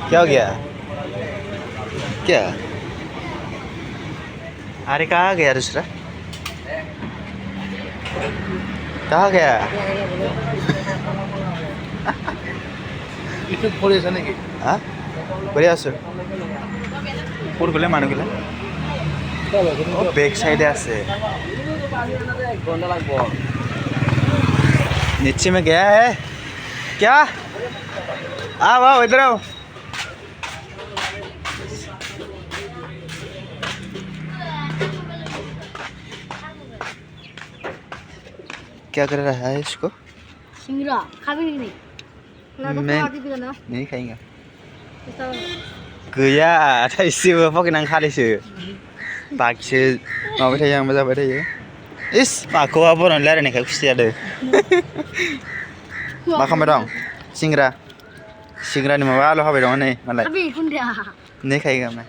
क्या हो गया क्या अरे कहाँ गया दूसरा कहाँ गया itu boleh sana ki हाँ बढ़िया आसो पूर गले मानु गले ओ बैक साइडे आसे नीचे में गया है क्या आओ आओ इधर आओ क्या कर रहा है इसको सिंगरा खाबी नहीं मैं नहीं खाएंगे गया थाइसेबो फकिनां खालिसो बाखिसो माबाय थायो आंबो जाबाय थायो इस माखौबा बर'नि रायलायनायखाय खुसि जादों मा खालामबाय दं सिंग्रानि माबा आलु हाबाय दं नै मालाय खाबी खुन्दिया नहीं खाएगा मैं